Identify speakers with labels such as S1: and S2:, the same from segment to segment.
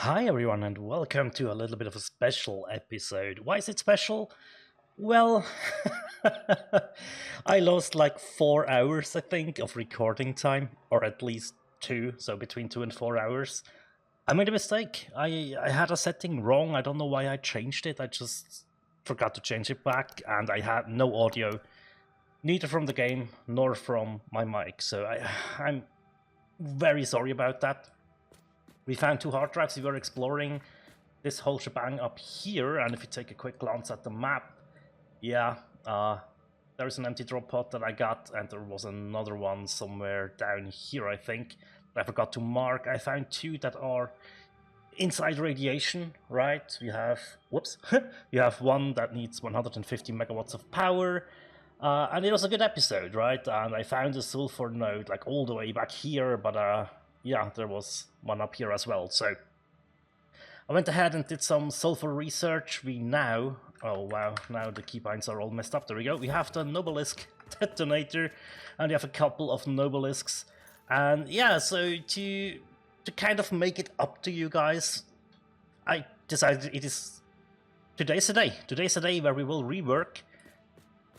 S1: Hi everyone and welcome to a little bit of a special episode. Why is it special? Well, I lost like 4 hours, I think, of recording time, or at least two, so between 2 and 4 hours. I made a mistake. I had a setting wrong. I don't know why I changed it. I just forgot to change it back, and I had no audio, neither from the game nor from my mic. So I'm very sorry about that. We found two hard drives. We were exploring this whole shebang up here, and if you take a quick glance at the map, yeah, there's an empty drop pod that I got, and there was another one somewhere down here, I think, that I forgot to mark. I found two that are inside radiation, right? We have, whoops, we have one that needs 150 megawatts of power, and it was a good episode, right? And I found a sulfur node like all the way back here, but yeah, there was one up here as well. So I went ahead and did some sulfur research. We now, oh wow, now the keybinds are all messed up. There we go. We have the Nobelisk detonator, and we have a couple of Nobelisks. And yeah, so to kind of make it up to you guys, I decided today's the day. Today's the day where we will rework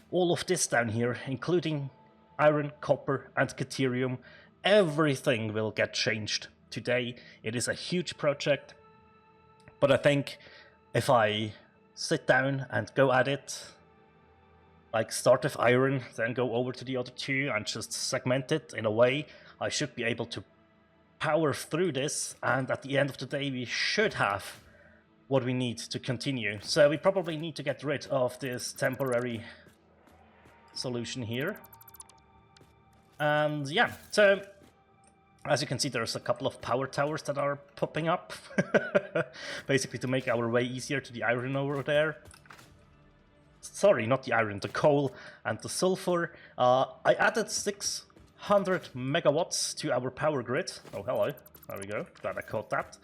S1: all of this down here, including iron, copper, and Caterium. Everything will get changed today. It is a huge project, but I think if I sit down and go at it, like start with iron, then go over to the other two and just segment it in a way, I should be able to power through this, and at the end of the day we should have what we need to continue. So we probably need to get rid of this temporary solution here. And yeah, so as you can see, there's a couple of power towers that are popping up, basically to make our way easier to the iron over there. Sorry, not the iron, the coal and the sulfur. I added 600 megawatts to our power grid. Oh, hello. There we go. Glad I caught that.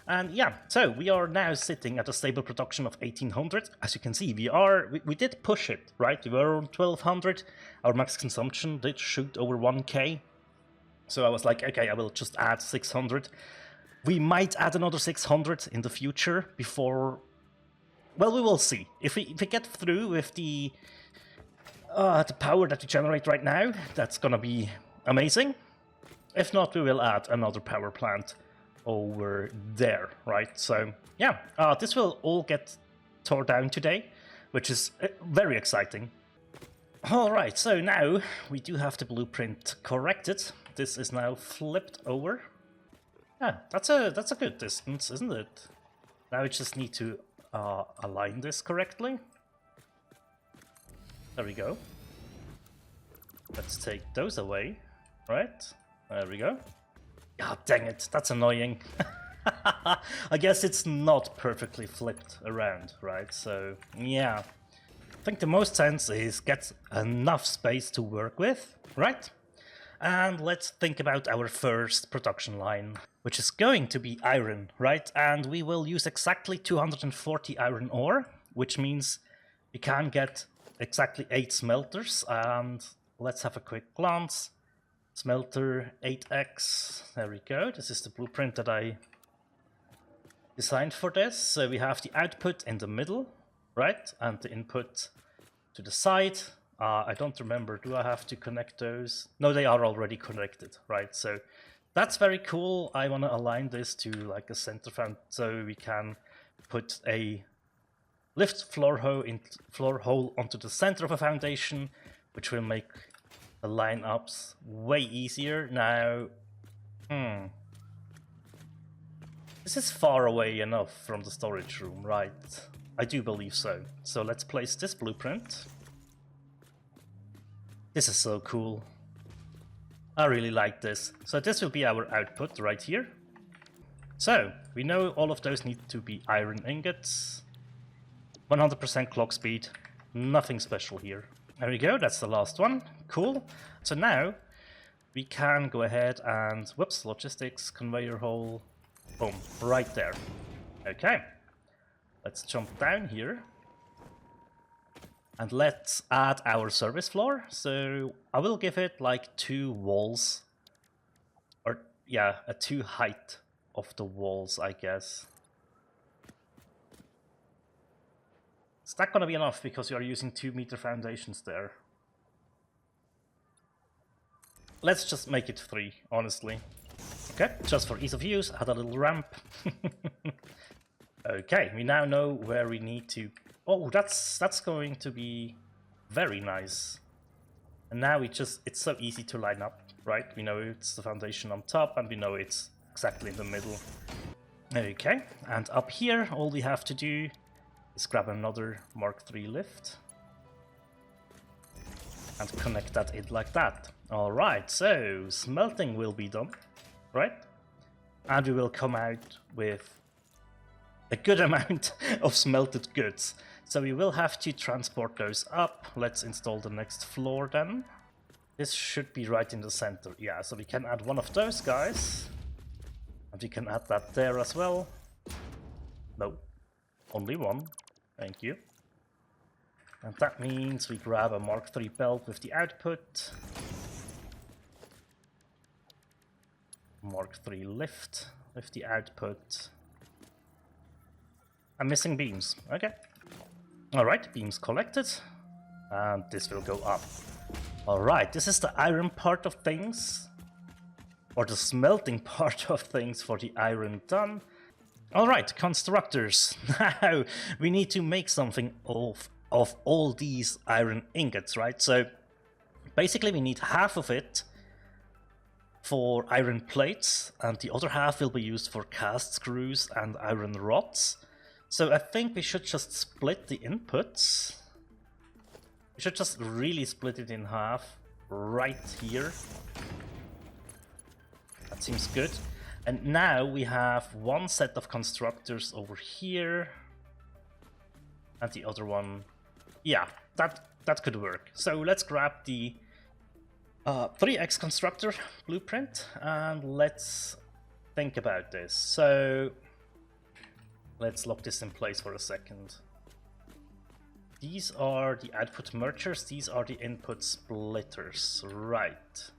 S1: And yeah, so we are now sitting at a stable production of 1800. As you can see, we did push it, right? We were on 1200. Our max consumption did shoot over 1k. So I was like, okay, I will just add 600. We might add another 600 in the future before... Well, we will see. If we get through with the power that we generate right now, that's gonna be amazing. If not, we will add another power plant over there, right? So yeah, this will all get tore down today, which is very exciting. Alright, so now we do have the blueprint corrected. This is now flipped over. Yeah, that's a good distance, isn't it? Now we just need to align this correctly. There we go. Let's take those away, right? There we go. God dang it, that's annoying. I guess it's not perfectly flipped around, right? So, yeah. I think the most sense is get enough space to work with, right? And let's think about our first production line, which is going to be iron, right? And we will use exactly 240 iron ore, which means we can get exactly 8 smelters. And let's have a quick glance. Smelter 8x, there we go. This is the blueprint that I designed for this. So we have the output in the middle, right? And the input to the side. I don't remember, do I have to connect those? No, they are already connected, right? So that's very cool. I want to align this to like a center fan so we can put a lift floor hole onto the center of a foundation, which will make the lineups way easier. Now, this is far away enough from the storage room, right? I do believe so. So let's place this blueprint. This is so cool. I really like this. So this will be our output right here. So we know all of those need to be iron ingots. 100% clock speed. Nothing special here. There we go, that's the last one. Cool. So now we can go ahead and, whoops, logistics, conveyor hole, boom, right there. Okay. Let's jump down here. And let's add our service floor. So I will give it like 2 walls, or yeah, a 2 height of the walls, I guess. Is that gonna be enough because you are using 2-meter foundations there? Let's just make it 3, honestly. Okay, just for ease of use, add a little ramp. Okay, we now know where we need to... Oh, that's going to be very nice. And now it's so easy to line up, right? We know it's the foundation on top, and we know it's exactly in the middle. Okay, and up here, all we have to do is grab another Mark III lift and connect that in like that. Alright, so smelting will be done, right? And we will come out with a good amount of smelted goods. So we will have to transport those up. Let's install the next floor then. This should be right in the center. Yeah, so we can add one of those guys. And we can add that there as well. No, only one. Thank you. And that means we grab a Mark III belt with the output. Mark III lift with the output. I'm missing beams. Okay. Alright, beams collected. And this will go up. Alright, this is the iron part of things. Or the smelting part of things for the iron done. Alright, constructors. Now we need to make something of all these iron ingots, right? So basically we need half of it for iron plates, and the other half will be used for cast screws and iron rods. So I think we should just split the inputs. We should just really split it in half right here. That seems good. And now we have one set of constructors over here. And the other one... Yeah, that could work. So let's grab the 3x constructor blueprint and let's think about this. So let's lock this in place for a second. These are the output mergers, these are the input splitters, right.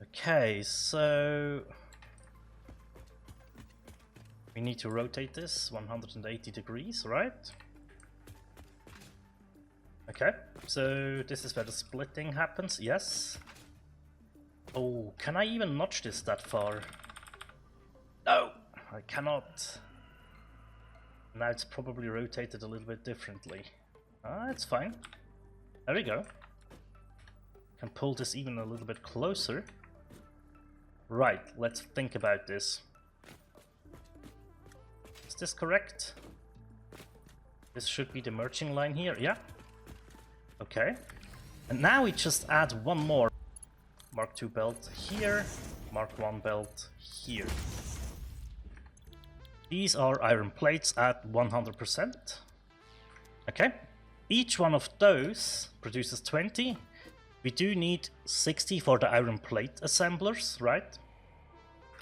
S1: Okay, so we need to rotate this 180 degrees, right? Okay, so this is where the splitting happens, yes. Oh, can I even notch this that far? No, I cannot. Now it's probably rotated a little bit differently. Ah, it's fine. There we go. Can pull this even a little bit closer. Right, let's think about this. Is this correct? This should be the merging line here, yeah. Okay. And now we just add one more Mark II belt here, Mark I belt here. These are iron plates at 100%. Okay. Each one of those produces 20. We do need 60 for the iron plate assemblers, right?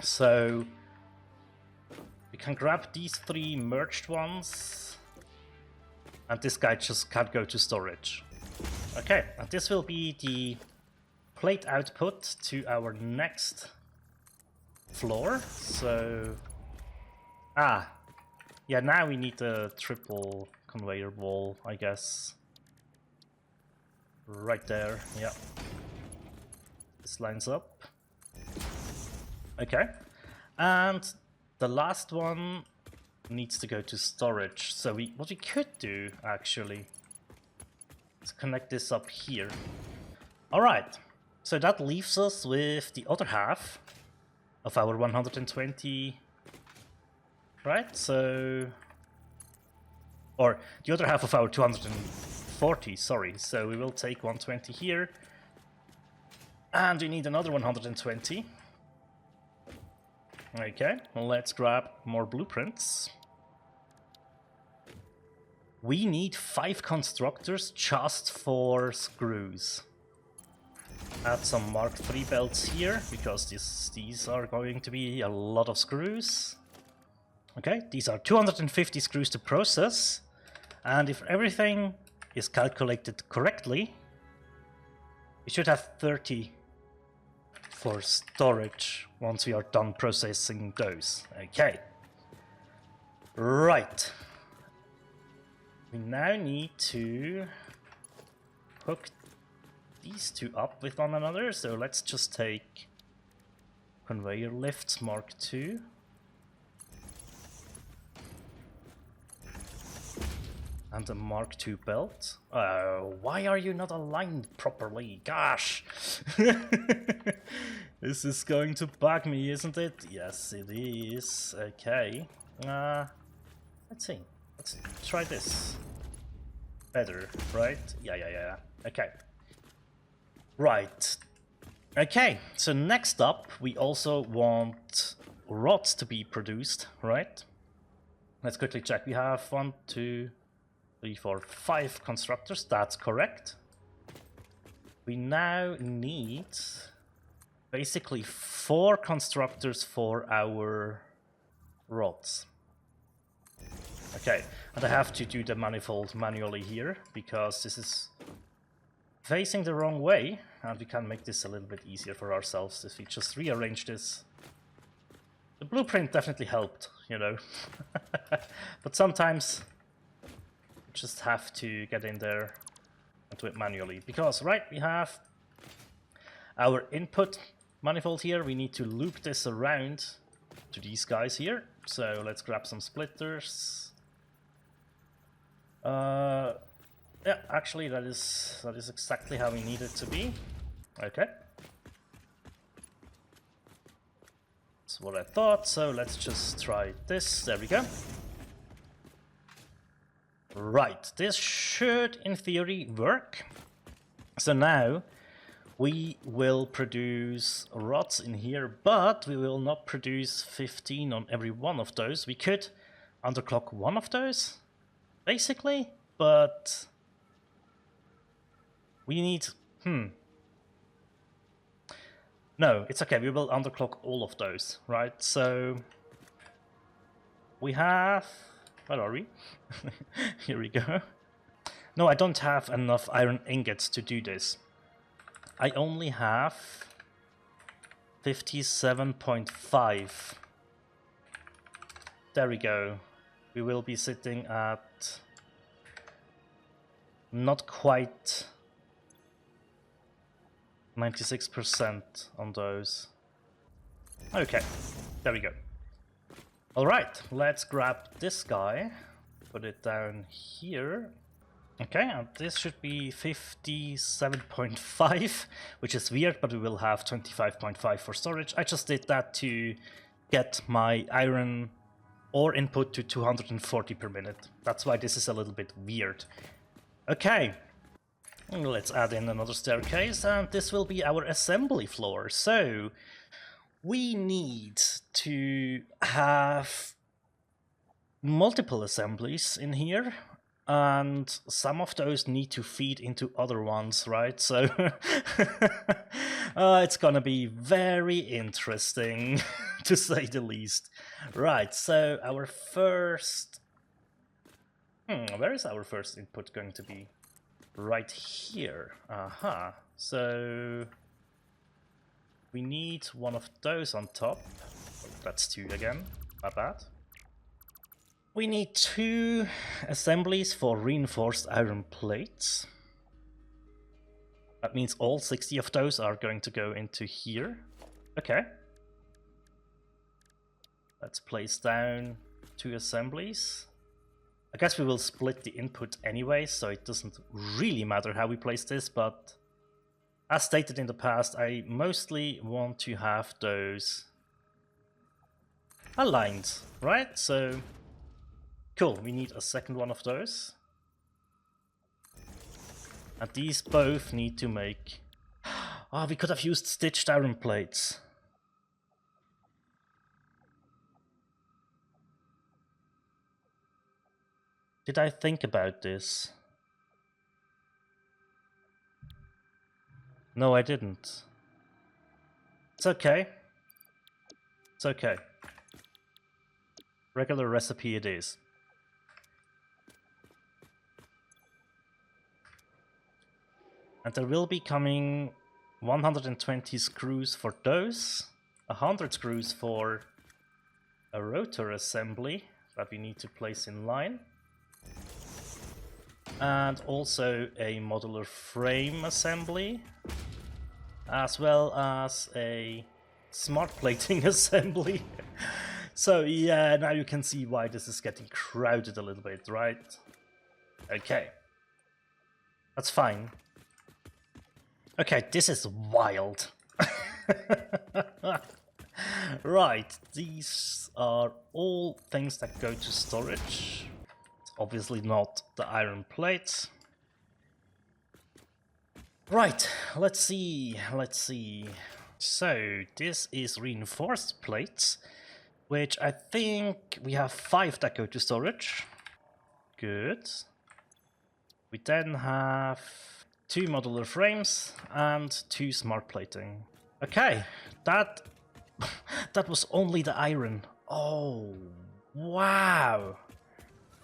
S1: So we can grab these 3 merged ones, and this guy just can't go to storage. Okay, and this will be the plate output to our next floor. So, yeah, now we need a triple conveyor wall, I guess. Right there, yeah. This lines up. Okay, and the last one needs to go to storage. So what we could do actually is connect this up here. Alright, so that leaves us with the other half of our 120, right? So, or the other half of our 240, sorry. So we will take 120 here, and we need another 120. Okay, well, let's grab more blueprints. We need 5 constructors just for screws. Add some Mark III belts here, because these are going to be a lot of screws. Okay, these are 250 screws to process, and if everything is calculated correctly, we should have 30 for storage once we are done processing those. Okay. Right. We now need to hook these two up with one another, so let's just take conveyor lifts Mark II. And a Mark II belt. Why are you not aligned properly? Gosh! This is going to bug me, isn't it? Yes, it is. Okay. Let's see. Let's try this. Better, right? Yeah. Okay. Right. Okay, so next up, we also want rods to be produced, right? Let's quickly check. We have 1, 2, 3, 4, 5 constructors. That's correct. We now need basically 4 constructors for our rods. Okay, and I have to do the manifold manually here because this is facing the wrong way, and we can make this a little bit easier for ourselves if we just rearrange this. The blueprint definitely helped, you know, but sometimes you just have to get in there and do it manually, because right, we have our input manifold here. We need to loop this around to these guys here, so let's grab some splitters. Yeah, actually that is exactly how we need it to be. Okay. That's what I thought, so let's just try this. There we go. Right, this should in theory work. So now we will produce rods in here, but we will not produce 15 on every one of those. We could underclock one of those, basically, but we need... No, it's okay, we will underclock all of those, right? So we have... Where are we? Here we go. No, I don't have enough iron ingots to do this. I only have 57.5. There we go. We will be sitting at not quite 96% on those. Okay, there we go. Alright, let's grab this guy, put it down here. Okay, and this should be 57.5, which is weird, but we will have 25.5 for storage. I just did that to get my iron ore input to 240 per minute. That's why this is a little bit weird. Okay, let's add in another staircase, and this will be our assembly floor. So we need to have multiple assemblies in here, and some of those need to feed into other ones, right? So it's gonna be very interesting to say the least. Right, so our first... where is our first input going to be? Right here. Aha. So we need one of those on top. That's 2 again. Not bad. We need 2 assemblies for reinforced iron plates. That means all 60 of those are going to go into here. Okay. Let's place down 2 assemblies. I guess we will split the input anyway, so it doesn't really matter how we place this, but as stated in the past, I mostly want to have those aligned, right? So, cool, we need a second one of those. And these both need to make... Oh, we could have used stitched iron plates. Did I think about this? No, I didn't. It's okay. It's okay. Regular recipe it is. And there will be coming 120 screws for those, 100 screws for a rotor assembly that we need to place in line, and also a modular frame assembly, as well as a smart plating assembly. So yeah, now you can see why this is getting crowded a little bit, right? Okay. That's fine. Okay, this is wild. Right, these are all things that go to storage. It's obviously not the iron plates. Right, let's see. So, this is reinforced plates, which I think we have 5 that go to storage. Good. We then have 2 modular frames and 2 smart plating. Okay, that was only the iron. Oh, wow.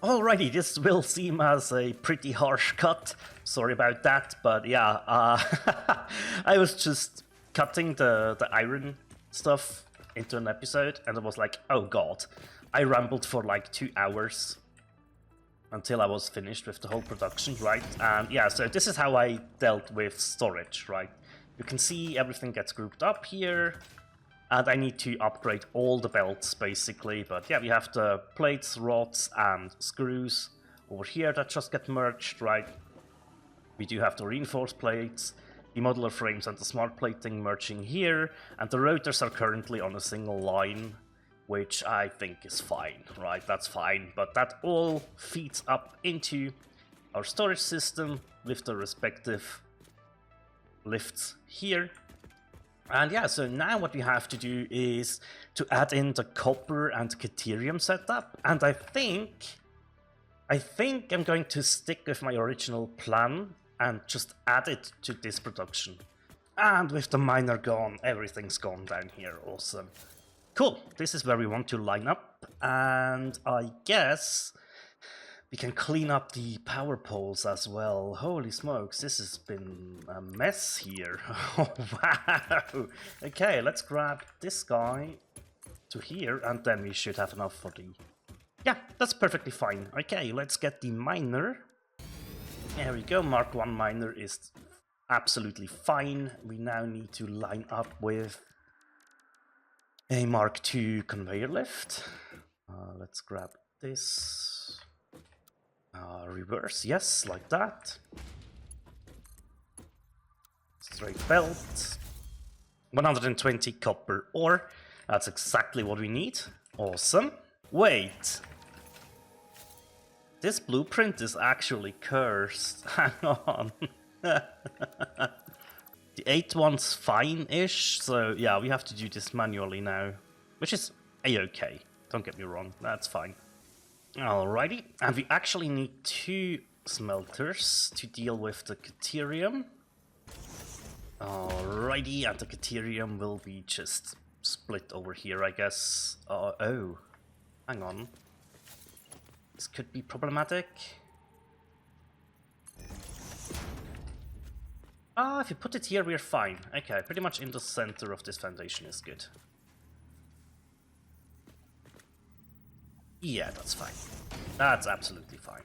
S1: Alrighty, this will seem as a pretty harsh cut. Sorry about that, but yeah, I was just cutting the iron stuff into an episode, and it was like, oh god, I rambled for like 2 hours until I was finished with the whole production, right? And yeah, so this is how I dealt with storage, right? You can see everything gets grouped up here, and I need to upgrade all the belts, basically. But yeah, we have the plates, rods, and screws over here that just get merged, right? We do have the reinforced plates, the modular frames, and the smart plating merging here, and the rotors are currently on a single line, which I think is fine, right? That's fine, but that all feeds up into our storage system with the respective lifts here. And yeah, so now what we have to do is to add in the copper and Caterium setup, and I think I'm going to stick with my original plan and just add it to this production. And with the miner gone, everything's gone down here, awesome. Cool, this is where we want to line up, and I guess we can clean up the power poles as well. Holy smokes, this has been a mess here. Oh, wow. Okay, let's grab this guy to here, and then we should have enough for the... Yeah, that's perfectly fine. Okay, let's get the miner. There we go, Mark 1 miner is absolutely fine. We now need to line up with a Mark 2 conveyor lift. Let's grab this. Reverse, yes, like that. Straight belt. 120 copper ore. That's exactly what we need. Awesome. Wait. This blueprint is actually cursed. Hang on. The 8th one's fine-ish, so yeah, we have to do this manually now. Which is a-okay. Don't get me wrong, that's fine. Alrighty, and we actually need 2 smelters to deal with the Caterium. Alrighty, and the Caterium will be just split over here, I guess. Oh, hang on. This could be problematic. If you put it here, we're fine. Okay, pretty much in the center of this foundation is good. Yeah, that's fine. That's absolutely fine.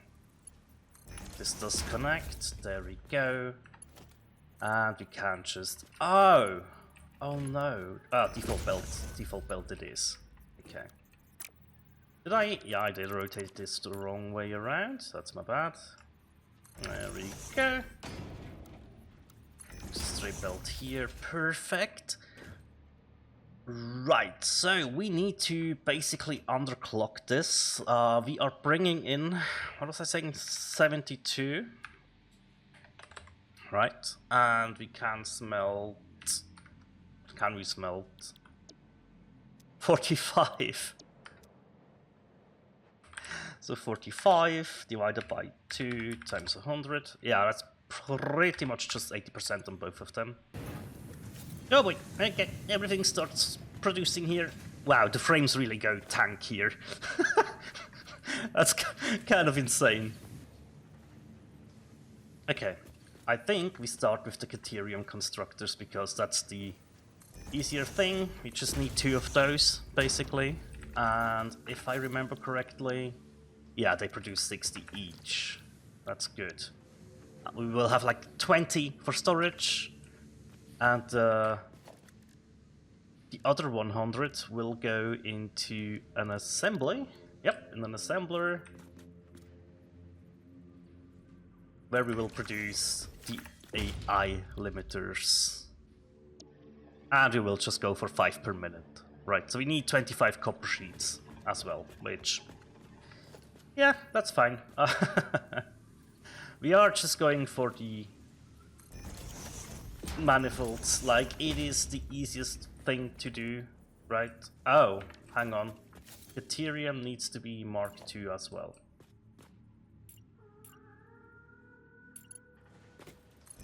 S1: This does connect. There we go. And we can just... Oh! Oh no. Default belt. Default belt it is. Okay. Did I? Yeah, I did rotate this the wrong way around. That's my bad. There we go. Straight belt here. Perfect. Right, so we need to basically underclock this. We are bringing in, what was I saying, 72. Right, and we can smelt... Can we smelt? 45. So 45 divided by 2 times 100. Yeah, that's pretty much just 80% on both of them. Oh boy, okay, everything starts producing here. Wow, the frames really go tank here. That's kind of insane. Okay, I think we start with the Caterium constructors because that's the easier thing. We just need 2 of those, basically. And if I remember correctly, yeah, they produce 60 each. That's good. We will have like 20 for storage, and the other 100 will go into an assembly. Yep, in an assembler, where we will produce the AI limiters. And we will just go for 5 per minute. Right, so we need 25 copper sheets as well, which... yeah, that's fine. We are just going for the manifolds, like it is the easiest thing to do, right? Oh, hang on. Caterium needs to be Mark II as well.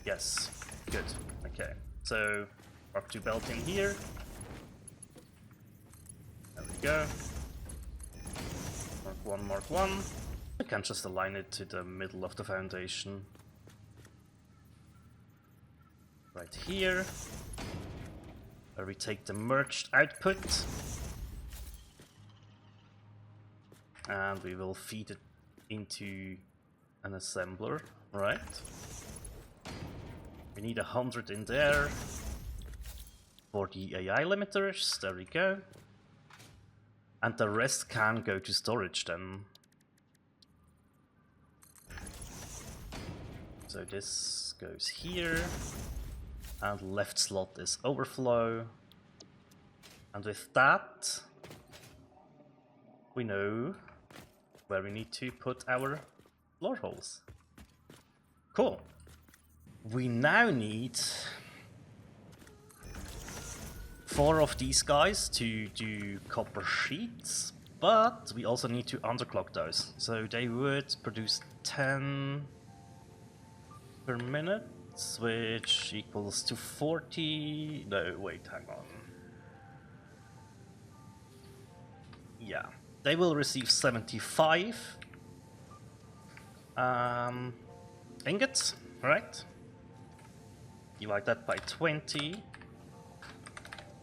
S1: Yes, good. Okay, so Mark II belt in here. There we go. Mark 1. I can just align it to the middle of the foundation. Right here. Where we take the merged output. And we will feed it into an assembler, right? We need 100 in there for the AI limiters. There we go. And the rest can go to storage then. So this goes here. And left slot is overflow. And with that, we know where we need to put our floor holes. Cool. We now need 4 of these guys to do copper sheets, but we also need to underclock those. So they would produce 10 per minute, which equals to 40. No, wait, hang on. Yeah, they will receive 75 ingots, right? Divide that by 20,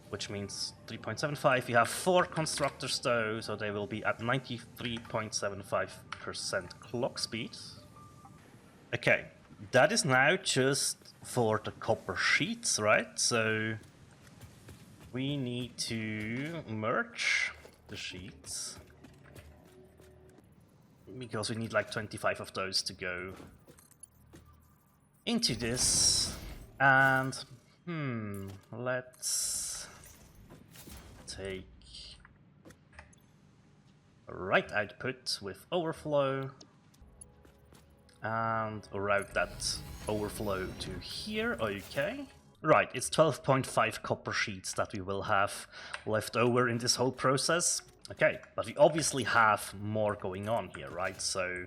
S1: which means 3.75. You have 4 constructors though, so they will be at 93.75% clock speed. Okay, that is now just for the copper sheets, right? So we need to merge the sheets, because we need like 25 of those to go into this. And let's take right output with overflow and route that overflow to here. Okay, right, it's 12.5 copper sheets that we will have left over in this whole process. Okay, but we obviously have more going on here, right? So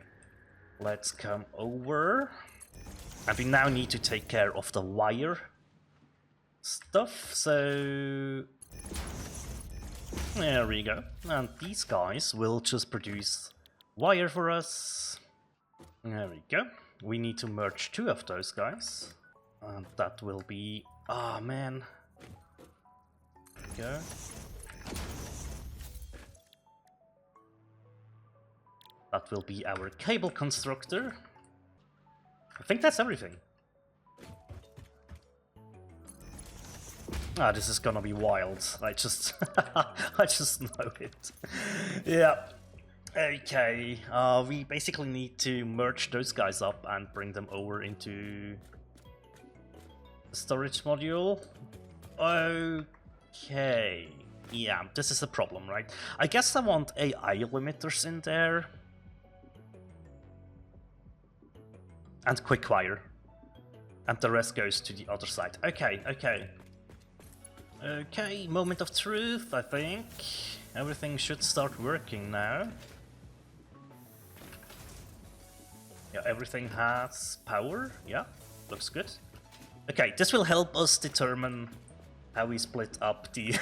S1: let's come over. And we now need to take care of the wire stuff, so there we go. And these guys will just produce wire for us. There we go. We need to merge 2 of those guys. And that will be... ah, man. There we go. That will be our cable constructor. I think that's everything. Ah, this is gonna be wild. I just I just know it. Yeah. Okay. We basically need to merge those guys up and bring them over into the storage module. Okay. Yeah, this is a problem, right? I guess I want AI limiters in there. And quick wire. And the rest goes to the other side. Okay, okay. Okay, moment of truth, I think. Everything should start working now. Yeah, everything has power. Yeah, looks good. Okay, this will help us determine how we split up the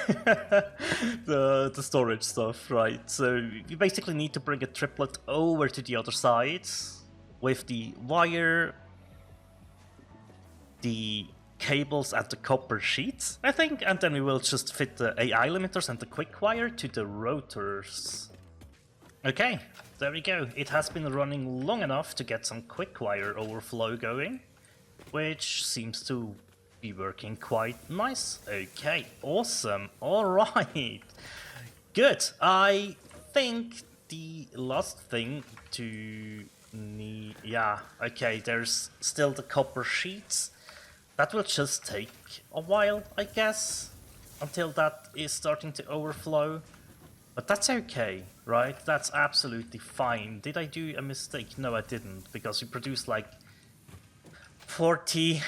S1: the storage stuff, right? So you basically need to bring a triplet over to the other side with the wire the cables and the copper sheets, I think, and then we will just fit the AI limiters and the quick wire to the rotors. Okay, there we go. It has been running long enough to get some quick wire overflow going, which seems to be working quite nice. Okay, awesome. Alright, good. I think the last thing to need... yeah, okay, there's still the copper sheets. That will just take a while, I guess, until that is starting to overflow. But that's okay, right? That's absolutely fine. Did I do a mistake? No, I didn't, because we produced like 40,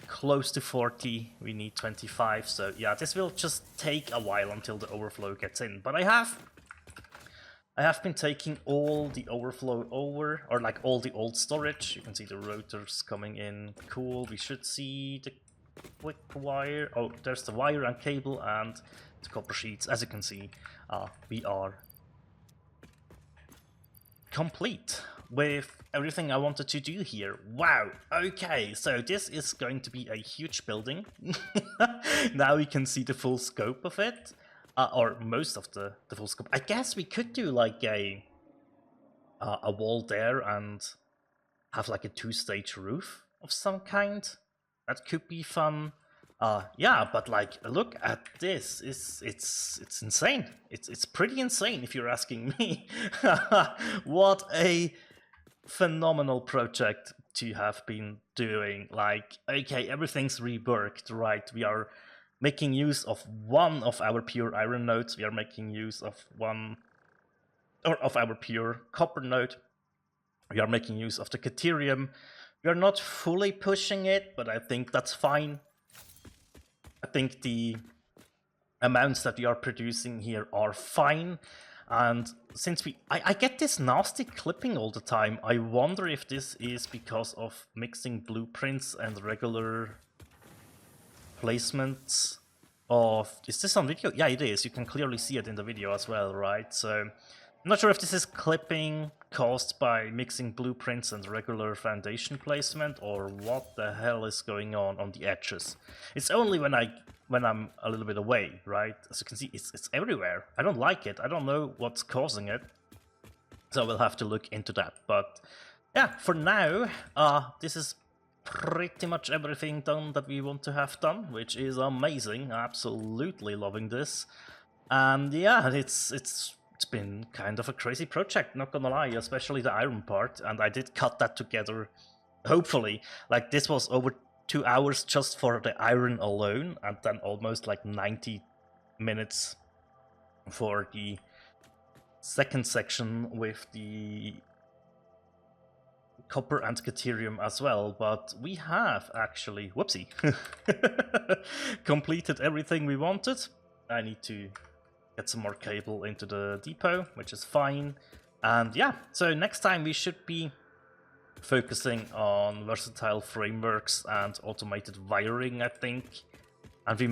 S1: close to 40. We need 25, so yeah, this will just take a while until the overflow gets in. But I have been taking all the overflow over, or like all the old storage. You can see the rotors coming in. Cool. We should see the quick wire. Oh, there's the wire and cable and the copper sheets. As you can see, we are complete with everything I wanted to do here. Wow. Okay, so this is going to be a huge building. Now we can see the full scope of it. Or most of the full scope. I guess we could do like a wall there and have like a 2-stage roof of some kind. That could be fun. Yeah, but like, look at this. It's insane. It's pretty insane if you're asking me. What a phenomenal project to have been doing. Like, okay, everything's reworked, right? We are making use of one of our pure iron nodes. We are making use of one of our pure copper node. We are making use of the Caterium. We are not fully pushing it, but I think that's fine. I think the amounts that we are producing here are fine. And since I get this nasty clipping all the time, I wonder if this is because of mixing blueprints and regular placements of... is this on video? Yeah, it is. You can clearly see it in the video as well, right? So I'm not sure if this is clipping caused by mixing blueprints and regular foundation placement, or what the hell is going on the edges. It's only when I'm a little bit away, right? As you can see, it's everywhere. I don't like it. I don't know what's causing it, so we'll have to look into that. But yeah, for now, this is pretty much everything done that we want to have done, which is amazing. Absolutely loving this. And yeah, it's been kind of a crazy project, not gonna lie, especially the iron part. And I did cut that together, hopefully. Like, this was over 2 hours just for the iron alone, and then almost like 90 minutes for the second section with the copper and Caterium as well. But we have actually, whoopsie, completed everything we wanted. I need to get some more cable into the depot, which is fine. And yeah, so next time we should be focusing on versatile frameworks and automated wiring, I think. And we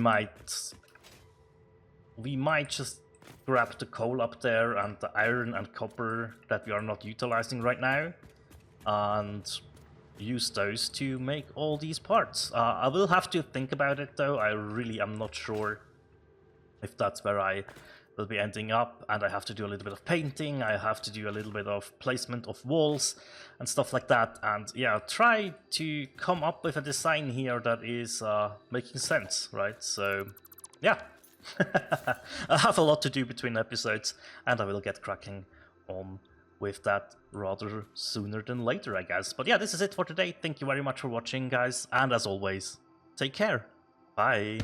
S1: might just grab the coal up there and the iron and copper that we are not utilizing right now, and use those to make all these parts. I will have to think about it though. I really am not sure if that's where I will be ending up, and I have to do a little bit of painting, I have to do a little bit of placement of walls and stuff like that, and yeah, try to come up with a design here that is making sense, right? So yeah, I have a lot to do between episodes, and I will get cracking on with that rather sooner than later, I guess. But yeah, this is it for today. Thank you very much for watching, guys, and as always, take care. Bye.